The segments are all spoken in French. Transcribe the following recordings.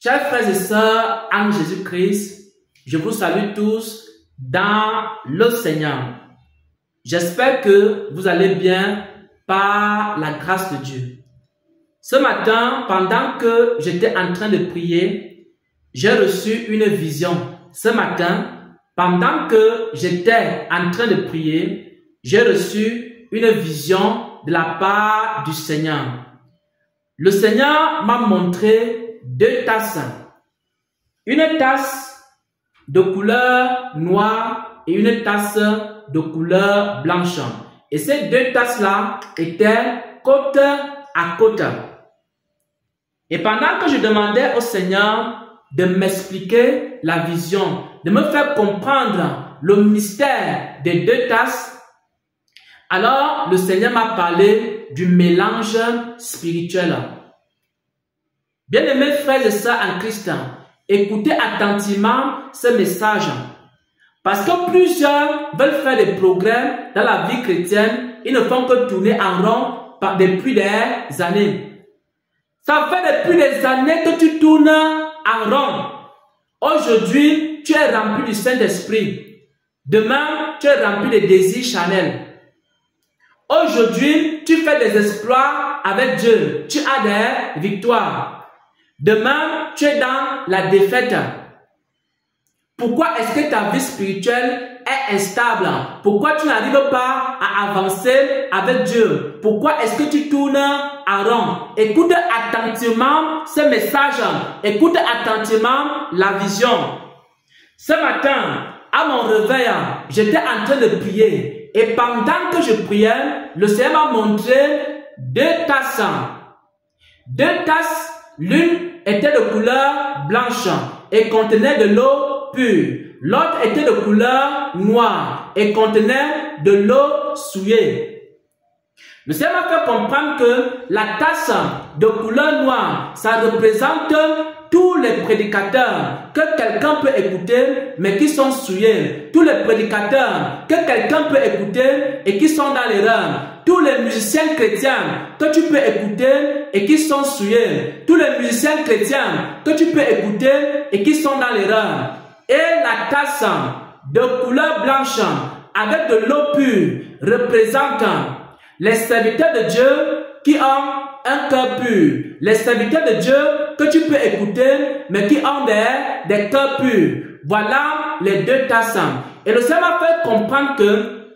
Chers frères et sœurs en Jésus-Christ, je vous salue tous dans le Seigneur. J'espère que vous allez bien par la grâce de Dieu. Ce matin, pendant que j'étais en train de prier, j'ai reçu une vision. Ce matin, pendant que j'étais en train de prier, j'ai reçu une vision de la part du Seigneur. Le Seigneur m'a montré deux tasses. Une tasse de couleur noire et une tasse de couleur blanche. Et ces deux tasses-là étaient côte à côte. Et pendant que je demandais au Seigneur de m'expliquer la vision, de me faire comprendre le mystère des deux tasses, alors le Seigneur m'a parlé du mélange spirituel. Bien-aimés frères et sœurs en Christ, écoutez attentivement ce message. Parce que plusieurs veulent faire des progrès dans la vie chrétienne, ils ne font que tourner en rond depuis des années. Ça fait depuis des années que tu tournes en rond. Aujourd'hui, tu es rempli du Saint-Esprit. Demain, tu es rempli de désirs charnels. Aujourd'hui, tu fais des exploits avec Dieu. Tu as des victoires. Demain, tu es dans la défaite. Pourquoi est-ce que ta vie spirituelle est instable? Pourquoi tu n'arrives pas à avancer avec Dieu? Pourquoi est-ce que tu tournes en rond? Écoute attentivement ce message. Écoute attentivement la vision. Ce matin, à mon réveil, j'étais en train de prier. Et pendant que je priais, le Seigneur m'a montré deux tasses. Deux tasses, l'une était de couleur blanche et contenait de l'eau pure. L'autre était de couleur noire et contenait de l'eau souillée. Le Seigneur m'a fait comprendre que la tasse de couleur noire, ça représente tous les prédicateurs que quelqu'un peut écouter, mais qui sont souillés. Tous les prédicateurs que quelqu'un peut écouter et qui sont dans l'erreur. Tous les musiciens chrétiens que tu peux écouter et qui sont souillés. Tous les musiciens chrétiens que tu peux écouter et qui sont dans l'erreur. Et la tasse de couleur blanche avec de l'eau pure représente les serviteurs de Dieu qui ont un cœur pur. Les serviteurs de Dieu que tu peux écouter, mais qui ont des cœurs purs. Voilà les deux tasses. Et le Seigneur m'a fait comprendre que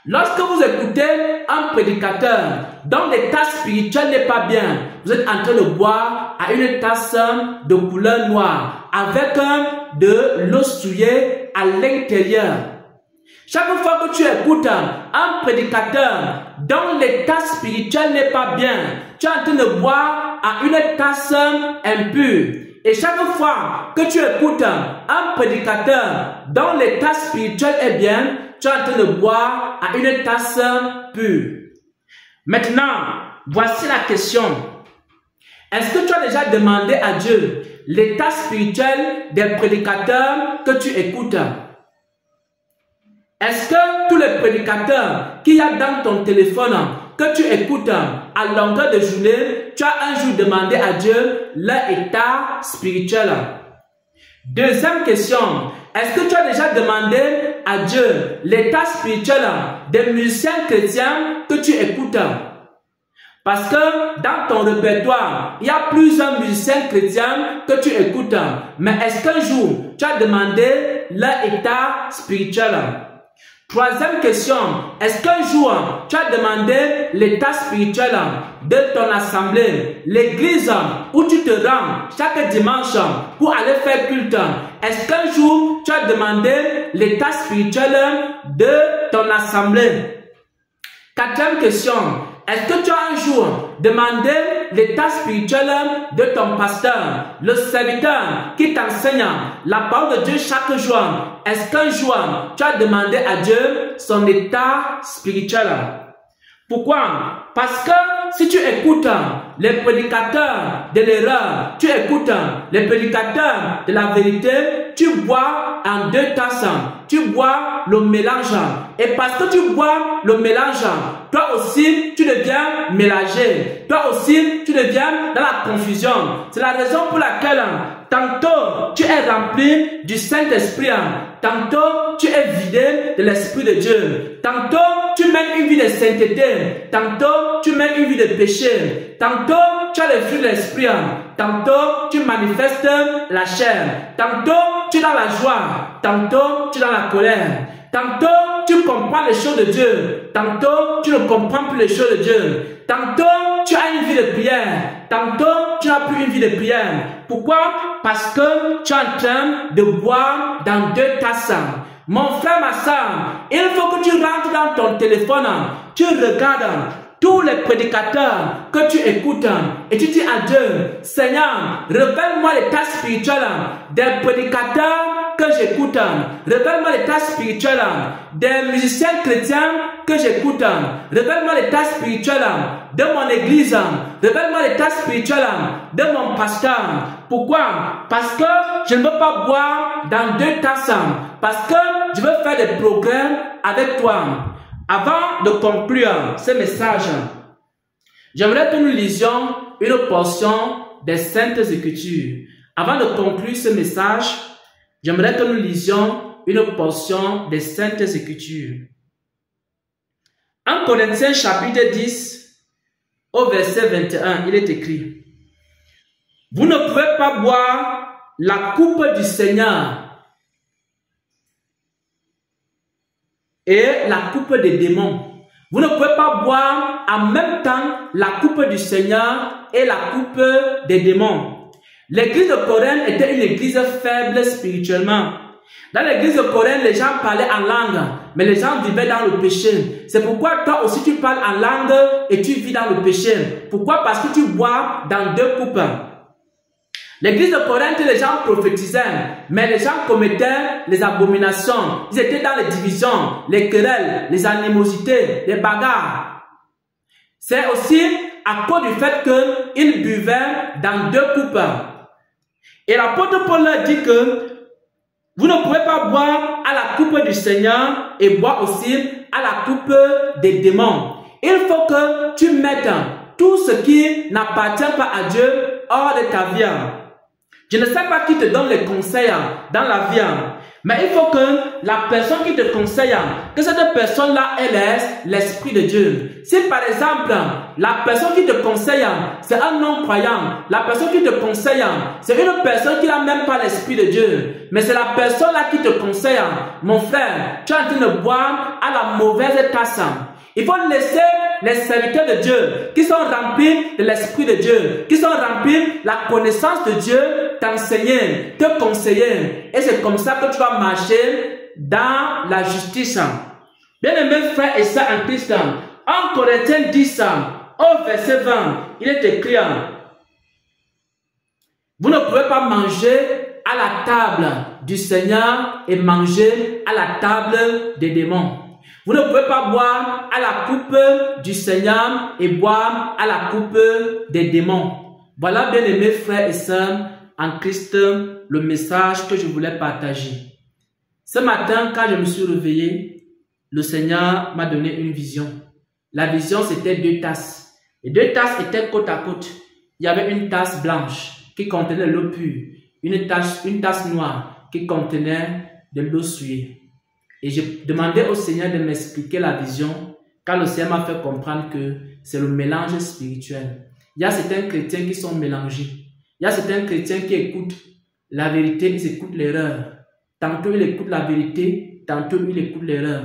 lorsque vous écoutez un prédicateur dont l'état spirituel n'est pas bien, vous êtes en train de boire à une tasse de couleur noire avec de l'eau souillée à l'intérieur. Chaque fois que tu écoutes un prédicateur dont l'état spirituel n'est pas bien, tu es en train de boire à une tasse impure. Et chaque fois que tu écoutes un prédicateur dont l'état spirituel est bien, tu es en train de boire à une tasse pure. Maintenant, voici la question. Est-ce que tu as déjà demandé à Dieu l'état spirituel des prédicateurs que tu écoutes? Est-ce que tous les prédicateurs qu'il y a dans ton téléphone que tu écoutes à longueur de journée, tu as un jour demandé à Dieu leur état spirituel? Deuxième question, est-ce que tu as déjà demandé à Dieu l'état spirituel des musiciens chrétiens que tu écoutes? Parce que dans ton répertoire, il y a plusieurs musiciens chrétiens que tu écoutes. Mais est-ce qu'un jour, tu as demandé leur état spirituel? Troisième question, est-ce qu'un jour, tu as demandé l'état spirituel de ton assemblée, l'église où tu te rends chaque dimanche pour aller faire culte? Est-ce qu'un jour, tu as demandé l'état spirituel de ton assemblée? Quatrième question, est-ce que tu as un jour demandé l'état spirituel de ton pasteur, le serviteur qui t'enseigne la parole de Dieu chaque jour? Est-ce qu'un jour tu as demandé à Dieu son état spirituel? Pourquoi? Parce que si tu écoutes les prédicateurs de l'erreur, tu écoutes les prédicateurs de la vérité, tu bois en deux tasses, tu bois le mélange. Et parce que tu bois le mélange, Toi aussi, tu deviens mélangé. Toi aussi, tu deviens dans la confusion. C'est la raison pour laquelle tantôt, tu es rempli du Saint-Esprit. Tantôt, tu es vidé de l'Esprit de Dieu. Tantôt, tu mènes une vie de sainteté. Tantôt, tu mènes une vie de péché. Tantôt, tu as le fruit de l'Esprit. Tantôt, tu manifestes la chair. Tantôt, tu es dans la joie. Tantôt, tu es dans la colère. Tantôt, tu comprends les choses de Dieu. Tantôt, tu ne comprends plus les choses de Dieu. Tantôt, tu as une vie de prière. Tantôt, tu n'as plus une vie de prière. Pourquoi? Parce que tu es en train de boire dans 2 tasses. Mon frère, ma soeur, il faut que tu rentres dans ton téléphone. Tu regardes tous les prédicateurs que tu écoutes et tu dis à Dieu, Seigneur, révèle-moi l'état spirituel des prédicateurs que j'écoute. Révèle-moi l'état spirituel des musiciens chrétiens que j'écoute. Révèle-moi l'état spirituel de mon église. Révèle-moi l'état spirituel de mon pasteur. Pourquoi? Parce que je ne veux pas boire dans 2 tasses. Parce que je veux faire des progrès avec toi. Avant de conclure ce message, j'aimerais que nous lisions une portion des Saintes Écritures. Avant de conclure ce message, j'aimerais que nous lisions une portion des Saintes Écritures. En Corinthiens chapitre 10, au verset 21, il est écrit: vous ne pouvez pas boire la coupe du Seigneur et la coupe des démons. Vous ne pouvez pas boire en même temps la coupe du Seigneur et la coupe des démons. L'église de Corinthe était une église faible spirituellement. Dans l'église de Corinthe, les gens parlaient en langue, mais les gens vivaient dans le péché. C'est pourquoi toi aussi tu parles en langue et tu vis dans le péché. Pourquoi? Parce que tu bois dans 2 coupes. L'église de Corinthe, les gens prophétisaient, mais les gens commettaient les abominations. Ils étaient dans les divisions, les querelles, les animosités, les bagarres. C'est aussi à cause du fait qu'ils buvaient dans 2 coupes. Et l'apôtre Paul leur dit que vous ne pouvez pas boire à la coupe du Seigneur et boire aussi à la coupe des démons. Il faut que tu mettes tout ce qui n'appartient pas à Dieu hors de ta vie. Je ne sais pas qui te donne les conseils dans la vie, mais il faut que la personne qui te conseille, que cette personne-là, elle est l'Esprit de Dieu. Si par exemple, la personne qui te conseille, c'est un non-croyant, la personne qui te conseille, c'est une personne qui n'a même pas l'Esprit de Dieu, mais c'est la personne-là qui te conseille, mon frère, tu es en train de boire à la mauvaise tasse. Il faut laisser les serviteurs de Dieu qui sont remplis de l'Esprit de Dieu, qui sont remplis de la connaissance de Dieu, t'enseigner, te conseiller. Et c'est comme ça que tu vas marcher dans la justice. Bien-aimés frères et sœurs en Christ, en Corinthiens 10, au verset 20, il est écrit: vous ne pouvez pas manger à la table du Seigneur et manger à la table des démons. Vous ne pouvez pas boire à la coupe du Seigneur et boire à la coupe des démons. Voilà, bien aimés frères et sœurs en Christ, le message que je voulais partager. Ce matin, quand je me suis réveillé, le Seigneur m'a donné une vision. La vision, c'était 2 tasses. Les 2 tasses étaient côte à côte. Il y avait une tasse blanche qui contenait l'eau pure, une tasse noire qui contenait de l'eau souillée. Et j'ai demandé au Seigneur de m'expliquer la vision, car le Seigneur m'a fait comprendre que c'est le mélange spirituel. Il y a certains chrétiens qui sont mélangés. Il y a certains chrétiens qui écoutent la vérité, ils écoutent l'erreur. Tantôt ils écoutent la vérité, tantôt ils écoutent l'erreur.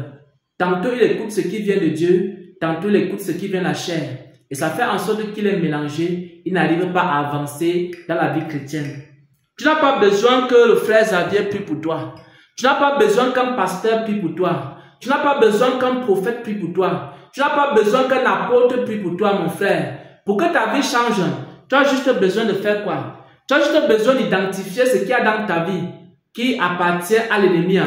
Tantôt ils écoutent ce qui vient de Dieu, tantôt ils écoutent ce qui vient de la chair. Et ça fait en sorte qu'il est mélangé, il n'arrive pas à avancer dans la vie chrétienne. Tu n'as pas besoin que le frère Xavier prie pour toi. Tu n'as pas besoin qu'un pasteur prie pour toi. Tu n'as pas besoin qu'un prophète prie pour toi. Tu n'as pas besoin qu'un apôtre prie pour toi, mon frère. Pour que ta vie change, tu as juste besoin de faire quoi? Tu as juste besoin d'identifier ce qu'il y a dans ta vie qui appartient à l'ennemi.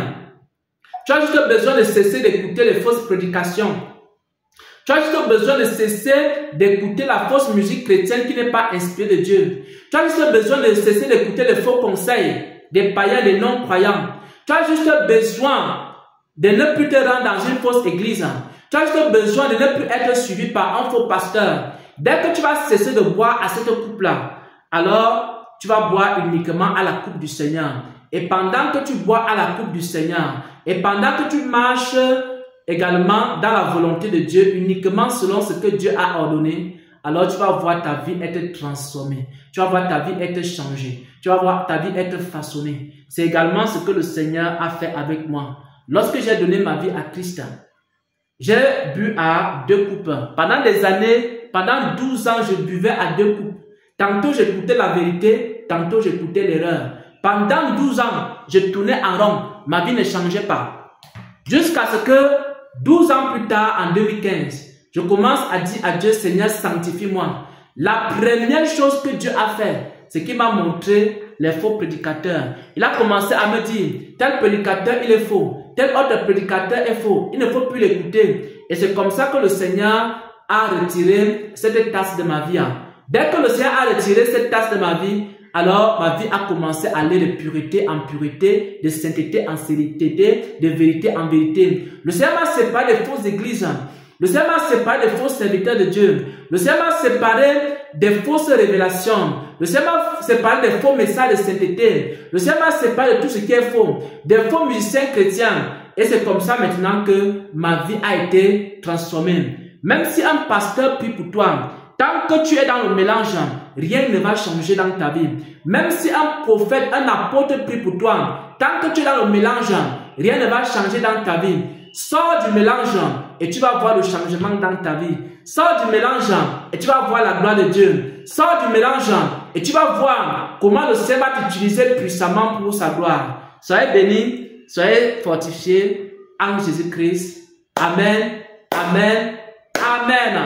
Tu as juste besoin de cesser d'écouter les fausses prédications. Tu as juste besoin de cesser d'écouter la fausse musique chrétienne qui n'est pas inspirée de Dieu. Tu as juste besoin de cesser d'écouter les faux conseils des païens, des non-croyants. Tu as juste besoin de ne plus te rendre dans une fausse église. Tu as juste besoin de ne plus être suivi par un faux pasteur. Dès que tu vas cesser de boire à cette coupe-là, alors tu vas boire uniquement à la coupe du Seigneur. Et pendant que tu bois à la coupe du Seigneur, et pendant que tu marches également dans la volonté de Dieu, uniquement selon ce que Dieu a ordonné, alors tu vas voir ta vie être transformée. Tu vas voir ta vie être changée. Tu vas voir ta vie être façonnée. C'est également ce que le Seigneur a fait avec moi. Lorsque j'ai donné ma vie à Christ, j'ai bu à 2 coupes. Pendant des années, pendant 12 ans, je buvais à 2 coupes. Tantôt, j'écoutais la vérité, tantôt, j'écoutais l'erreur. Pendant 12 ans, je tournais en rond. Ma vie ne changeait pas. Jusqu'à ce que 12 ans plus tard, en 2015, je commence à dire à Dieu, Seigneur, sanctifie-moi. La première chose que Dieu a fait, c'est qu'il m'a montré les faux prédicateurs. Il a commencé à me dire, tel prédicateur, il est faux. Tel autre prédicateur est faux. Il ne faut plus l'écouter. Et c'est comme ça que le Seigneur a retiré cette tasse de ma vie. Dès que le Seigneur a retiré cette tasse de ma vie, alors ma vie a commencé à aller de pureté en pureté, de sainteté en sainteté, de vérité en vérité. Le Seigneur m'a séparé des fausses églises. Le Seigneur m'a séparé des faux serviteurs de Dieu. Le Seigneur m'a séparé des fausses révélations. Le Seigneur m'a séparé des faux messages de sainteté. Le Seigneur m'a séparé de tout ce qui est faux, des faux musiciens chrétiens. Et c'est comme ça maintenant que ma vie a été transformée. Même si un pasteur prie pour toi, tant que tu es dans le mélange, rien ne va changer dans ta vie. Même si un prophète, un apôtre prie pour toi, tant que tu es dans le mélange, rien ne va changer dans ta vie. Sors du mélange et tu vas voir le changement dans ta vie. Sors du mélange et tu vas voir la gloire de Dieu. Sors du mélange et tu vas voir comment le Seigneur va t'utiliser puissamment pour sa gloire. Soyez bénis, soyez fortifiés en Jésus-Christ. Amen, amen, amen.